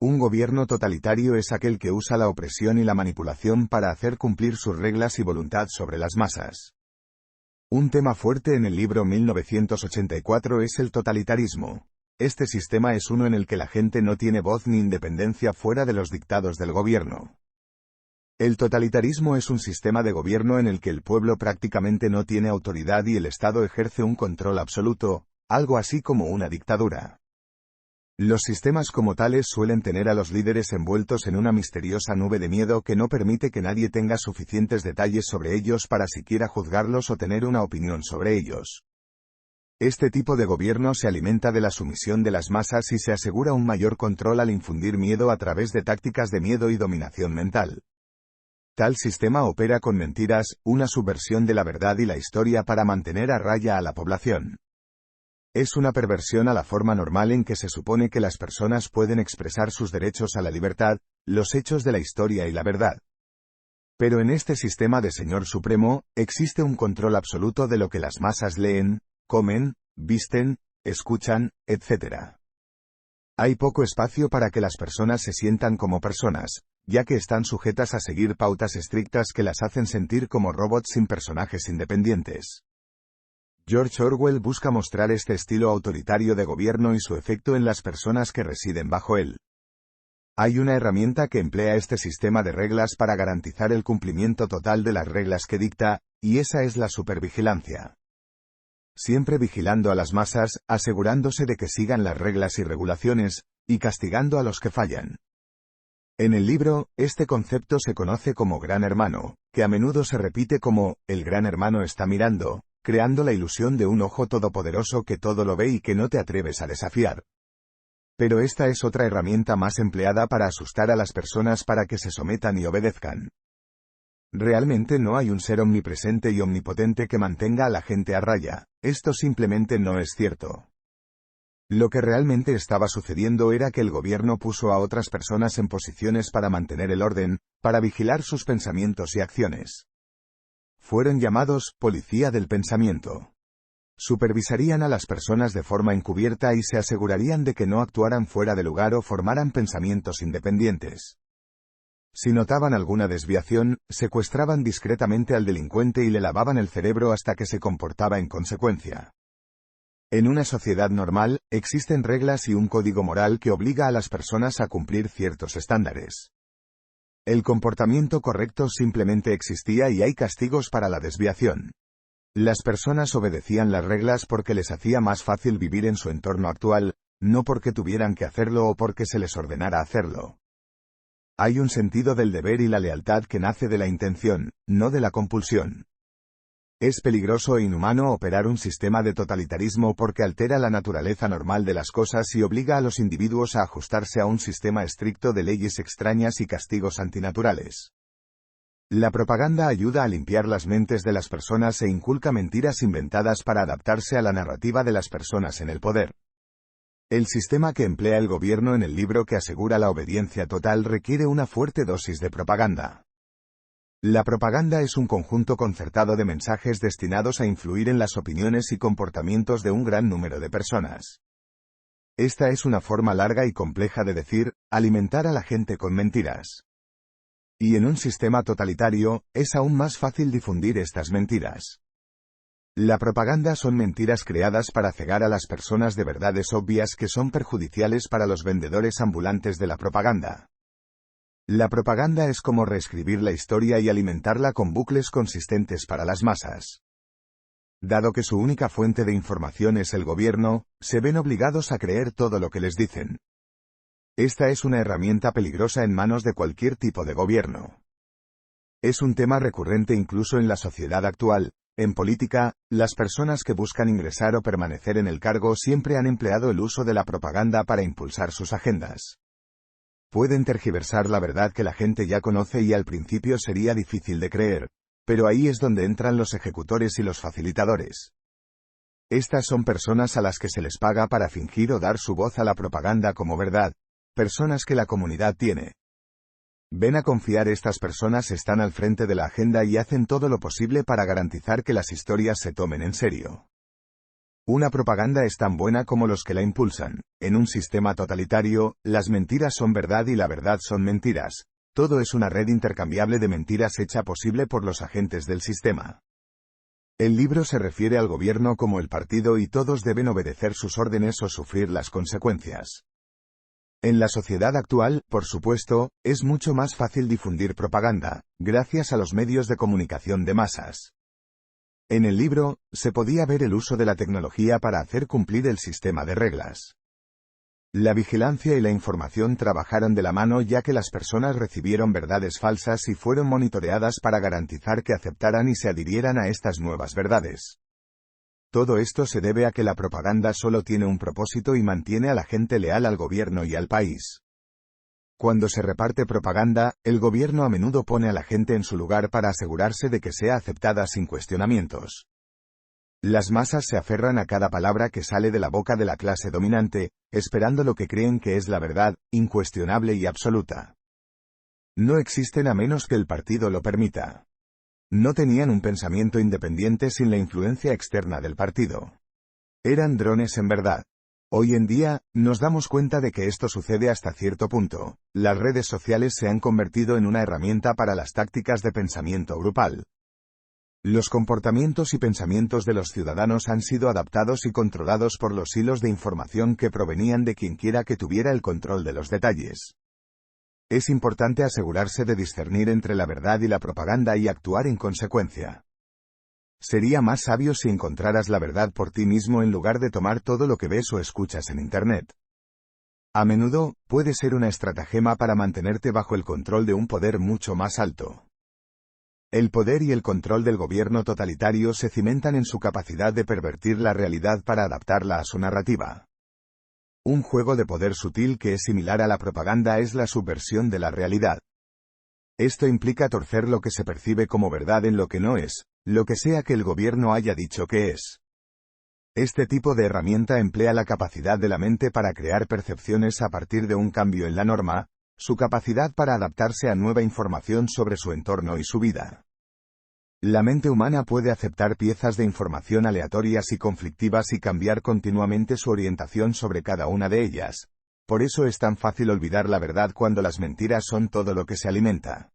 Un gobierno totalitario es aquel que usa la opresión y la manipulación para hacer cumplir sus reglas y voluntad sobre las masas. Un tema fuerte en el libro 1984 es el totalitarismo. Este sistema es uno en el que la gente no tiene voz ni independencia fuera de los dictados del gobierno. El totalitarismo es un sistema de gobierno en el que el pueblo prácticamente no tiene autoridad y el Estado ejerce un control absoluto, algo así como una dictadura. Los sistemas como tales suelen tener a los líderes envueltos en una misteriosa nube de miedo que no permite que nadie tenga suficientes detalles sobre ellos para siquiera juzgarlos o tener una opinión sobre ellos. Este tipo de gobierno se alimenta de la sumisión de las masas y se asegura un mayor control al infundir miedo a través de tácticas de miedo y dominación mental. Tal sistema opera con mentiras, una subversión de la verdad y la historia para mantener a raya a la población. Es una perversión a la forma normal en que se supone que las personas pueden expresar sus derechos a la libertad, los hechos de la historia y la verdad. Pero en este sistema de Señor Supremo, existe un control absoluto de lo que las masas leen, comen, visten, escuchan, etc. Hay poco espacio para que las personas se sientan como personas, ya que están sujetas a seguir pautas estrictas que las hacen sentir como robots sin personajes independientes. George Orwell busca mostrar este estilo autoritario de gobierno y su efecto en las personas que residen bajo él. Hay una herramienta que emplea este sistema de reglas para garantizar el cumplimiento total de las reglas que dicta, y esa es la supervigilancia. Siempre vigilando a las masas, asegurándose de que sigan las reglas y regulaciones, y castigando a los que fallan. En el libro, este concepto se conoce como Gran Hermano, que a menudo se repite como, el Gran Hermano está mirando, creando la ilusión de un ojo todopoderoso que todo lo ve y que no te atreves a desafiar. Pero esta es otra herramienta más empleada para asustar a las personas para que se sometan y obedezcan. Realmente no hay un ser omnipresente y omnipotente que mantenga a la gente a raya, esto simplemente no es cierto. Lo que realmente estaba sucediendo era que el gobierno puso a otras personas en posiciones para mantener el orden, para vigilar sus pensamientos y acciones. Fueron llamados policía del pensamiento. Supervisarían a las personas de forma encubierta y se asegurarían de que no actuaran fuera de lugar o formaran pensamientos independientes. Si notaban alguna desviación, secuestraban discretamente al delincuente y le lavaban el cerebro hasta que se comportaba en consecuencia. En una sociedad normal, existen reglas y un código moral que obliga a las personas a cumplir ciertos estándares. El comportamiento correcto simplemente existía y hay castigos para la desviación. Las personas obedecían las reglas porque les hacía más fácil vivir en su entorno actual, no porque tuvieran que hacerlo o porque se les ordenara hacerlo. Hay un sentido del deber y la lealtad que nace de la intención, no de la compulsión. Es peligroso e inhumano operar un sistema de totalitarismo porque altera la naturaleza normal de las cosas y obliga a los individuos a ajustarse a un sistema estricto de leyes extrañas y castigos antinaturales. La propaganda ayuda a limpiar las mentes de las personas e inculca mentiras inventadas para adaptarse a la narrativa de las personas en el poder. El sistema que emplea el gobierno en el libro que asegura la obediencia total requiere una fuerte dosis de propaganda. La propaganda es un conjunto concertado de mensajes destinados a influir en las opiniones y comportamientos de un gran número de personas. Esta es una forma larga y compleja de decir, alimentar a la gente con mentiras. Y en un sistema totalitario, es aún más fácil difundir estas mentiras. La propaganda son mentiras creadas para cegar a las personas de verdades obvias que son perjudiciales para los vendedores ambulantes de la propaganda. La propaganda es como reescribir la historia y alimentarla con bucles consistentes para las masas. Dado que su única fuente de información es el gobierno, se ven obligados a creer todo lo que les dicen. Esta es una herramienta peligrosa en manos de cualquier tipo de gobierno. Es un tema recurrente incluso en la sociedad actual. En política, las personas que buscan ingresar o permanecer en el cargo siempre han empleado el uso de la propaganda para impulsar sus agendas. Pueden tergiversar la verdad que la gente ya conoce y al principio sería difícil de creer, pero ahí es donde entran los ejecutores y los facilitadores. Estas son personas a las que se les paga para fingir o dar su voz a la propaganda como verdad, personas que la comunidad tiene. Ven a confiar, estas personas están al frente de la agenda y hacen todo lo posible para garantizar que las historias se tomen en serio. Una propaganda es tan buena como los que la impulsan. En un sistema totalitario, las mentiras son verdad y la verdad son mentiras. Todo es una red intercambiable de mentiras hecha posible por los agentes del sistema. El libro se refiere al gobierno como el partido y todos deben obedecer sus órdenes o sufrir las consecuencias. En la sociedad actual, por supuesto, es mucho más fácil difundir propaganda, gracias a los medios de comunicación de masas. En el libro, se podía ver el uso de la tecnología para hacer cumplir el sistema de reglas. La vigilancia y la información trabajaron de la mano ya que las personas recibieron verdades falsas y fueron monitoreadas para garantizar que aceptaran y se adhirieran a estas nuevas verdades. Todo esto se debe a que la propaganda solo tiene un propósito y mantiene a la gente leal al gobierno y al país. Cuando se reparte propaganda, el gobierno a menudo pone a la gente en su lugar para asegurarse de que sea aceptada sin cuestionamientos. Las masas se aferran a cada palabra que sale de la boca de la clase dominante, esperando lo que creen que es la verdad, incuestionable y absoluta. No existen a menos que el partido lo permita. No tenían un pensamiento independiente sin la influencia externa del partido. Eran drones en verdad. Hoy en día, nos damos cuenta de que esto sucede hasta cierto punto. Las redes sociales se han convertido en una herramienta para las tácticas de pensamiento grupal. Los comportamientos y pensamientos de los ciudadanos han sido adaptados y controlados por los hilos de información que provenían de quienquiera que tuviera el control de los detalles. Es importante asegurarse de discernir entre la verdad y la propaganda y actuar en consecuencia. Sería más sabio si encontraras la verdad por ti mismo en lugar de tomar todo lo que ves o escuchas en Internet. A menudo, puede ser una estratagema para mantenerte bajo el control de un poder mucho más alto. El poder y el control del gobierno totalitario se cimentan en su capacidad de pervertir la realidad para adaptarla a su narrativa. Un juego de poder sutil que es similar a la propaganda es la subversión de la realidad. Esto implica torcer lo que se percibe como verdad en lo que no es, lo que sea que el gobierno haya dicho que es. Este tipo de herramienta emplea la capacidad de la mente para crear percepciones a partir de un cambio en la norma, su capacidad para adaptarse a nueva información sobre su entorno y su vida. La mente humana puede aceptar piezas de información aleatorias y conflictivas y cambiar continuamente su orientación sobre cada una de ellas. Por eso es tan fácil olvidar la verdad cuando las mentiras son todo lo que se alimenta.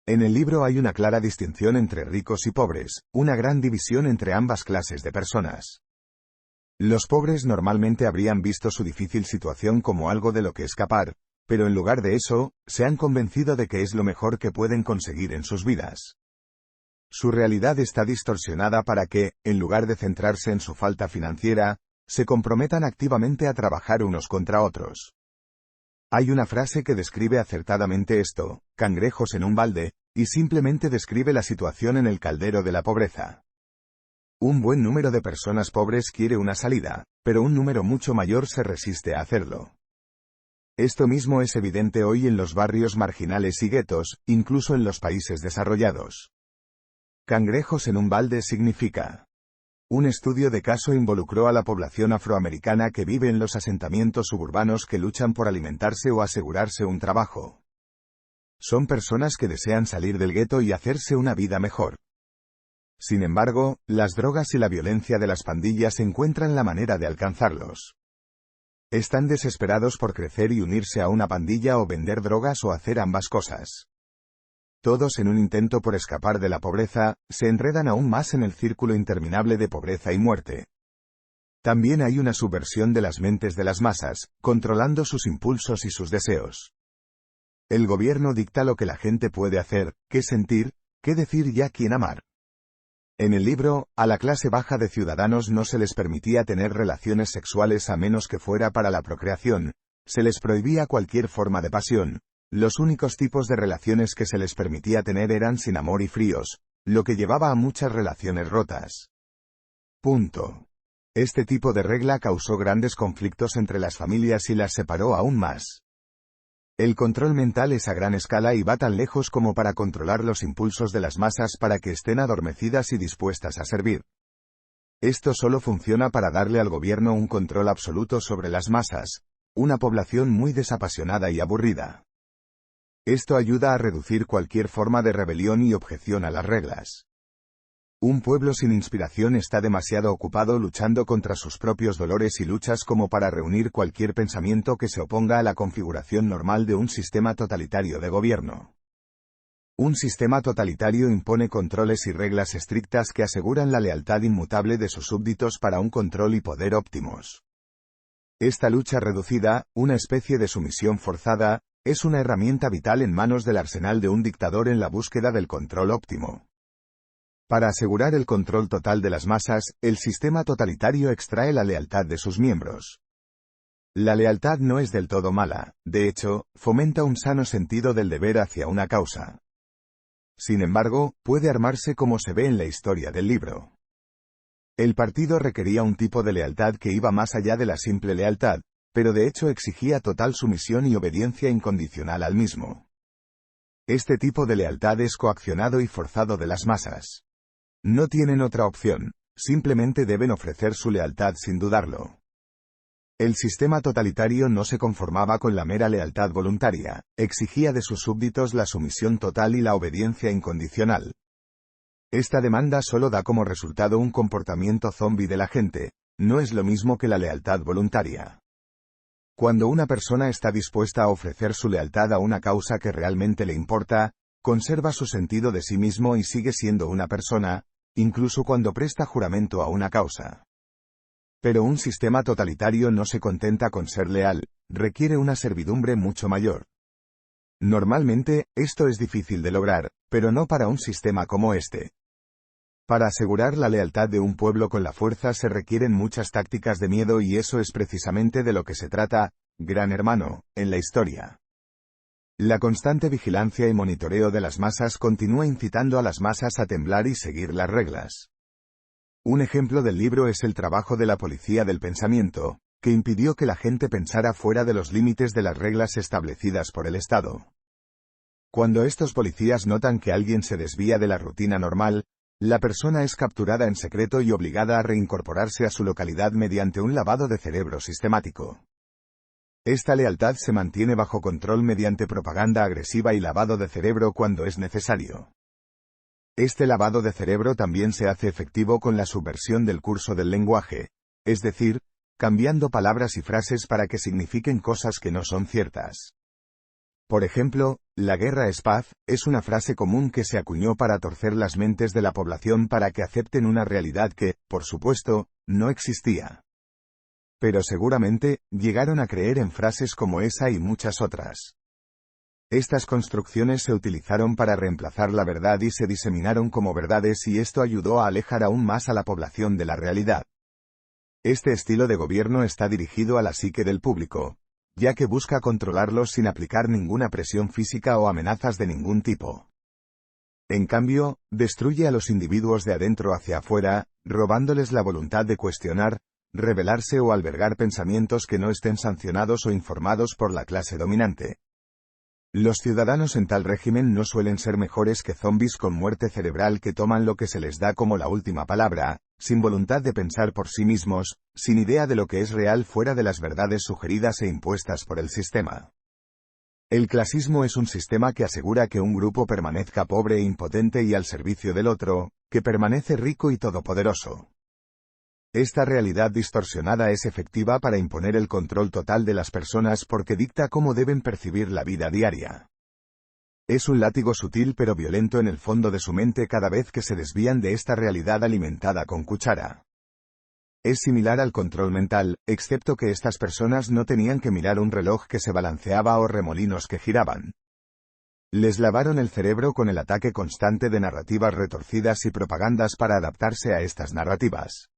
En el libro hay una clara distinción entre ricos y pobres, una gran división entre ambas clases de personas. Los pobres normalmente habrían visto su difícil situación como algo de lo que escapar, pero en lugar de eso, se han convencido de que es lo mejor que pueden conseguir en sus vidas. Su realidad está distorsionada para que, en lugar de centrarse en su falta financiera, se comprometan activamente a trabajar unos contra otros. Hay una frase que describe acertadamente esto: cangrejos en un balde, y simplemente describe la situación en el caldero de la pobreza. Un buen número de personas pobres quiere una salida, pero un número mucho mayor se resiste a hacerlo. Esto mismo es evidente hoy en los barrios marginales y guetos, incluso en los países desarrollados. Cangrejos en un balde significa. Un estudio de caso involucró a la población afroamericana que vive en los asentamientos suburbanos que luchan por alimentarse o asegurarse un trabajo. Son personas que desean salir del gueto y hacerse una vida mejor. Sin embargo, las drogas y la violencia de las pandillas encuentran la manera de alcanzarlos. Están desesperados por crecer y unirse a una pandilla o vender drogas o hacer ambas cosas. Todos en un intento por escapar de la pobreza, se enredan aún más en el círculo interminable de pobreza y muerte. También hay una subversión de las mentes de las masas, controlando sus impulsos y sus deseos. El gobierno dicta lo que la gente puede hacer, qué sentir, qué decir y a quién amar. En el libro, a la clase baja de ciudadanos no se les permitía tener relaciones sexuales a menos que fuera para la procreación, se les prohibía cualquier forma de pasión, los únicos tipos de relaciones que se les permitía tener eran sin amor y fríos, lo que llevaba a muchas relaciones rotas. Este tipo de regla causó grandes conflictos entre las familias y las separó aún más. El control mental es a gran escala y va tan lejos como para controlar los impulsos de las masas para que estén adormecidas y dispuestas a servir. Esto solo funciona para darle al gobierno un control absoluto sobre las masas, una población muy desapasionada y aburrida. Esto ayuda a reducir cualquier forma de rebelión y objeción a las reglas. Un pueblo sin inspiración está demasiado ocupado luchando contra sus propios dolores y luchas como para reunir cualquier pensamiento que se oponga a la configuración normal de un sistema totalitario de gobierno. Un sistema totalitario impone controles y reglas estrictas que aseguran la lealtad inmutable de sus súbditos para un control y poder óptimos. Esta lucha reducida, una especie de sumisión forzada, es una herramienta vital en manos del arsenal de un dictador en la búsqueda del control óptimo. Para asegurar el control total de las masas, el sistema totalitario extrae la lealtad de sus miembros. La lealtad no es del todo mala, de hecho, fomenta un sano sentido del deber hacia una causa. Sin embargo, puede armarse como se ve en la historia del libro. El partido requería un tipo de lealtad que iba más allá de la simple lealtad, pero de hecho exigía total sumisión y obediencia incondicional al mismo. Este tipo de lealtad es coaccionado y forzado de las masas. No tienen otra opción, simplemente deben ofrecer su lealtad sin dudarlo. El sistema totalitario no se conformaba con la mera lealtad voluntaria, exigía de sus súbditos la sumisión total y la obediencia incondicional. Esta demanda solo da como resultado un comportamiento zombi de la gente, no es lo mismo que la lealtad voluntaria. Cuando una persona está dispuesta a ofrecer su lealtad a una causa que realmente le importa, conserva su sentido de sí mismo y sigue siendo una persona, incluso cuando presta juramento a una causa. Pero un sistema totalitario no se contenta con ser leal, requiere una servidumbre mucho mayor. Normalmente, esto es difícil de lograr, pero no para un sistema como este. Para asegurar la lealtad de un pueblo con la fuerza se requieren muchas tácticas de miedo y eso es precisamente de lo que se trata, Gran Hermano, en la historia. La constante vigilancia y monitoreo de las masas continúa incitando a las masas a temblar y seguir las reglas. Un ejemplo del libro es el trabajo de la policía del pensamiento, que impidió que la gente pensara fuera de los límites de las reglas establecidas por el Estado. Cuando estos policías notan que alguien se desvía de la rutina normal, la persona es capturada en secreto y obligada a reincorporarse a su localidad mediante un lavado de cerebro sistemático. Esta lealtad se mantiene bajo control mediante propaganda agresiva y lavado de cerebro cuando es necesario. Este lavado de cerebro también se hace efectivo con la subversión del curso del lenguaje, es decir, cambiando palabras y frases para que signifiquen cosas que no son ciertas. Por ejemplo, la guerra es paz, es una frase común que se acuñó para torcer las mentes de la población para que acepten una realidad que, por supuesto, no existía. Pero seguramente, llegaron a creer en frases como esa y muchas otras. Estas construcciones se utilizaron para reemplazar la verdad y se diseminaron como verdades y esto ayudó a alejar aún más a la población de la realidad. Este estilo de gobierno está dirigido a la psique del público, ya que busca controlarlos sin aplicar ninguna presión física o amenazas de ningún tipo. En cambio, destruye a los individuos de adentro hacia afuera, robándoles la voluntad de cuestionar, rebelarse o albergar pensamientos que no estén sancionados o informados por la clase dominante. Los ciudadanos en tal régimen no suelen ser mejores que zombis con muerte cerebral que toman lo que se les da como la última palabra, sin voluntad de pensar por sí mismos, sin idea de lo que es real fuera de las verdades sugeridas e impuestas por el sistema. El clasismo es un sistema que asegura que un grupo permanezca pobre e impotente y al servicio del otro, que permanece rico y todopoderoso. Esta realidad distorsionada es efectiva para imponer el control total de las personas porque dicta cómo deben percibir la vida diaria. Es un látigo sutil pero violento en el fondo de su mente cada vez que se desvían de esta realidad alimentada con cuchara. Es similar al control mental, excepto que estas personas no tenían que mirar un reloj que se balanceaba o remolinos que giraban. Les lavaron el cerebro con el ataque constante de narrativas retorcidas y propagandas para adaptarse a estas narrativas.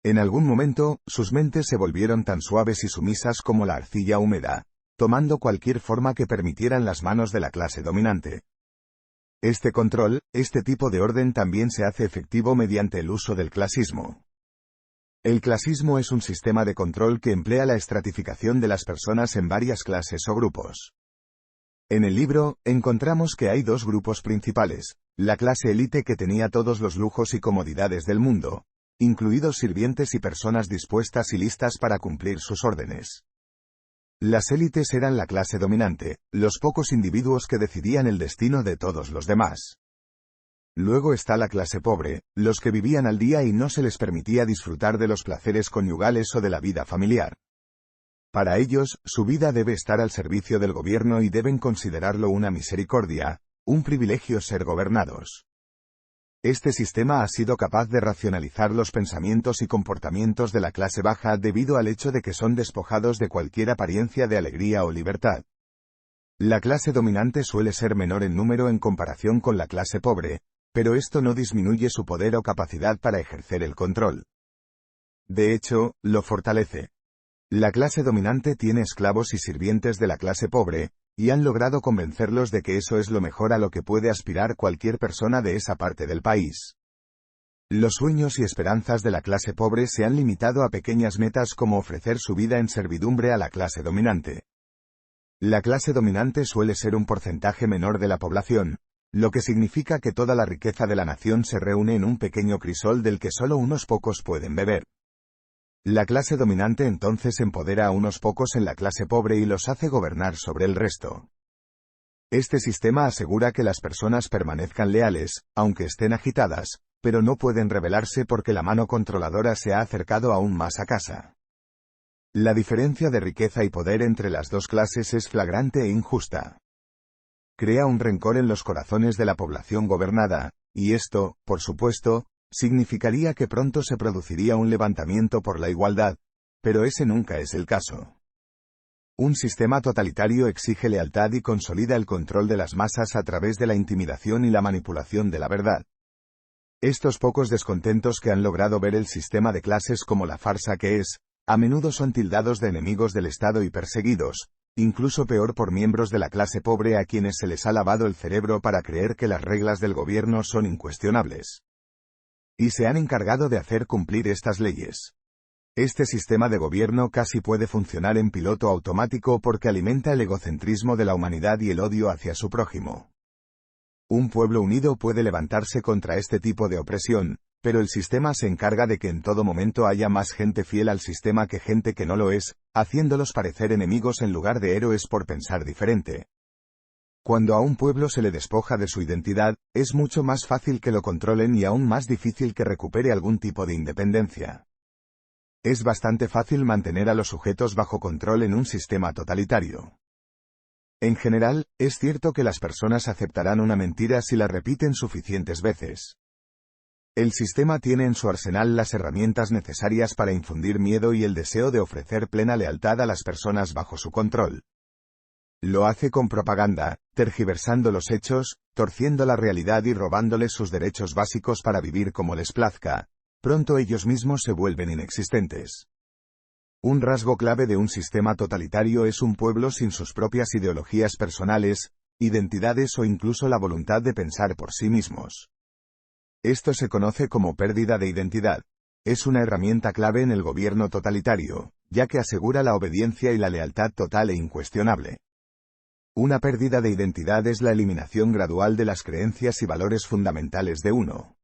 En algún momento, sus mentes se volvieron tan suaves y sumisas como la arcilla húmeda, tomando cualquier forma que permitieran las manos de la clase dominante. Este control, este tipo de orden también se hace efectivo mediante el uso del clasismo. El clasismo es un sistema de control que emplea la estratificación de las personas en varias clases o grupos. En el libro, encontramos que hay dos grupos principales, la clase élite que tenía todos los lujos y comodidades del mundo, incluidos sirvientes y personas dispuestas y listas para cumplir sus órdenes. Las élites eran la clase dominante, los pocos individuos que decidían el destino de todos los demás. Luego está la clase pobre, los que vivían al día y no se les permitía disfrutar de los placeres conyugales o de la vida familiar. Para ellos, su vida debe estar al servicio del gobierno y deben considerarlo una misericordia, un privilegio ser gobernados. Este sistema ha sido capaz de racionalizar los pensamientos y comportamientos de la clase baja debido al hecho de que son despojados de cualquier apariencia de alegría o libertad. La clase dominante suele ser menor en número en comparación con la clase pobre, pero esto no disminuye su poder o capacidad para ejercer el control. De hecho, lo fortalece. La clase dominante tiene esclavos y sirvientes de la clase pobre, y han logrado convencerlos de que eso es lo mejor a lo que puede aspirar cualquier persona de esa parte del país. Los sueños y esperanzas de la clase pobre se han limitado a pequeñas metas como ofrecer su vida en servidumbre a la clase dominante. La clase dominante suele ser un porcentaje menor de la población, lo que significa que toda la riqueza de la nación se reúne en un pequeño crisol del que solo unos pocos pueden beber. La clase dominante entonces empodera a unos pocos en la clase pobre y los hace gobernar sobre el resto. Este sistema asegura que las personas permanezcan leales, aunque estén agitadas, pero no pueden rebelarse porque la mano controladora se ha acercado aún más a casa. La diferencia de riqueza y poder entre las dos clases es flagrante e injusta. Crea un rencor en los corazones de la población gobernada, y esto, por supuesto, significaría que pronto se produciría un levantamiento por la igualdad, pero ese nunca es el caso. Un sistema totalitario exige lealtad y consolida el control de las masas a través de la intimidación y la manipulación de la verdad. Estos pocos descontentos que han logrado ver el sistema de clases como la farsa que es, a menudo son tildados de enemigos del Estado y perseguidos, incluso peor por miembros de la clase pobre a quienes se les ha lavado el cerebro para creer que las reglas del gobierno son incuestionables. Y se han encargado de hacer cumplir estas leyes. Este sistema de gobierno casi puede funcionar en piloto automático porque alimenta el egocentrismo de la humanidad y el odio hacia su prójimo. Un pueblo unido puede levantarse contra este tipo de opresión, pero el sistema se encarga de que en todo momento haya más gente fiel al sistema que gente que no lo es, haciéndolos parecer enemigos en lugar de héroes por pensar diferente. Cuando a un pueblo se le despoja de su identidad, es mucho más fácil que lo controlen y aún más difícil que recupere algún tipo de independencia. Es bastante fácil mantener a los sujetos bajo control en un sistema totalitario. En general, es cierto que las personas aceptarán una mentira si la repiten suficientes veces. El sistema tiene en su arsenal las herramientas necesarias para infundir miedo y el deseo de ofrecer plena lealtad a las personas bajo su control. Lo hace con propaganda, tergiversando los hechos, torciendo la realidad y robándoles sus derechos básicos para vivir como les plazca. Pronto ellos mismos se vuelven inexistentes. Un rasgo clave de un sistema totalitario es un pueblo sin sus propias ideologías personales, identidades o incluso la voluntad de pensar por sí mismos. Esto se conoce como pérdida de identidad. Es una herramienta clave en el gobierno totalitario, ya que asegura la obediencia y la lealtad total e incuestionable. Una pérdida de identidad es la eliminación gradual de las creencias y valores fundamentales de uno.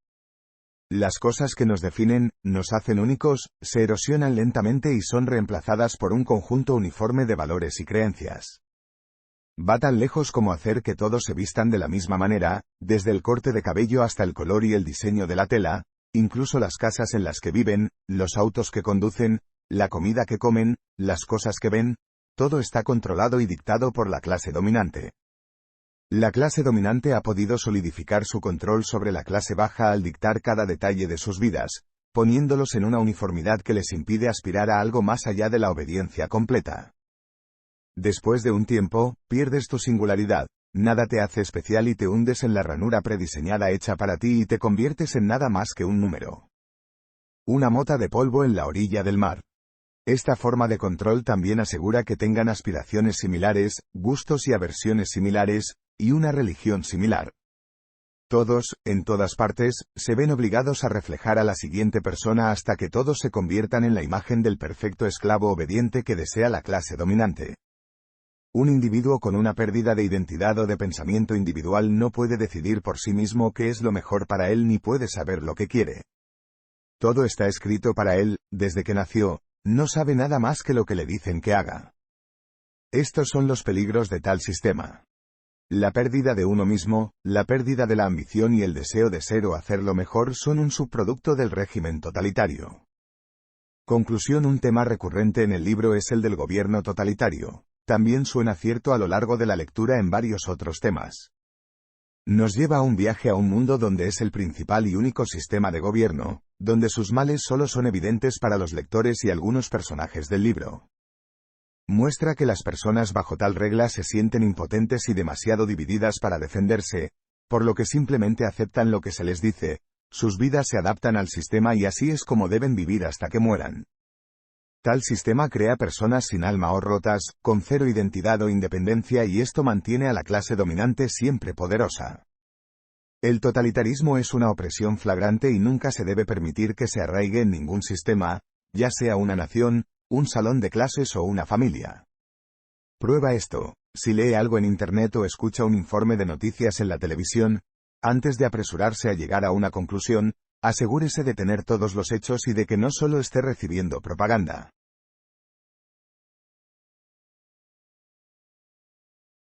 Las cosas que nos definen, nos hacen únicos, se erosionan lentamente y son reemplazadas por un conjunto uniforme de valores y creencias. Va tan lejos como hacer que todos se vistan de la misma manera, desde el corte de cabello hasta el color y el diseño de la tela, incluso las casas en las que viven, los autos que conducen, la comida que comen, las cosas que ven, todo está controlado y dictado por la clase dominante. La clase dominante ha podido solidificar su control sobre la clase baja al dictar cada detalle de sus vidas, poniéndolos en una uniformidad que les impide aspirar a algo más allá de la obediencia completa. Después de un tiempo, pierdes tu singularidad, nada te hace especial y te hundes en la ranura prediseñada hecha para ti y te conviertes en nada más que un número. Una mota de polvo en la orilla del mar. Esta forma de control también asegura que tengan aspiraciones similares, gustos y aversiones similares, y una religión similar. Todos, en todas partes, se ven obligados a reflejar a la siguiente persona hasta que todos se conviertan en la imagen del perfecto esclavo obediente que desea la clase dominante. Un individuo con una pérdida de identidad o de pensamiento individual no puede decidir por sí mismo qué es lo mejor para él ni puede saber lo que quiere. Todo está escrito para él, desde que nació, no sabe nada más que lo que le dicen que haga. Estos son los peligros de tal sistema. La pérdida de uno mismo, la pérdida de la ambición y el deseo de ser o hacerlo mejor son un subproducto del régimen totalitario. Conclusión: un tema recurrente en el libro es el del gobierno totalitario. También suena cierto a lo largo de la lectura en varios otros temas. Nos lleva a un viaje a un mundo donde es el principal y único sistema de gobierno, donde sus males solo son evidentes para los lectores y algunos personajes del libro. Muestra que las personas bajo tal regla se sienten impotentes y demasiado divididas para defenderse, por lo que simplemente aceptan lo que se les dice, sus vidas se adaptan al sistema y así es como deben vivir hasta que mueran. Tal sistema crea personas sin alma o rotas, con cero identidad o independencia, y esto mantiene a la clase dominante siempre poderosa. El totalitarismo es una opresión flagrante y nunca se debe permitir que se arraigue en ningún sistema, ya sea una nación, un salón de clases o una familia. Prueba esto: si lee algo en Internet o escucha un informe de noticias en la televisión, antes de apresurarse a llegar a una conclusión, asegúrese de tener todos los hechos y de que no solo esté recibiendo propaganda.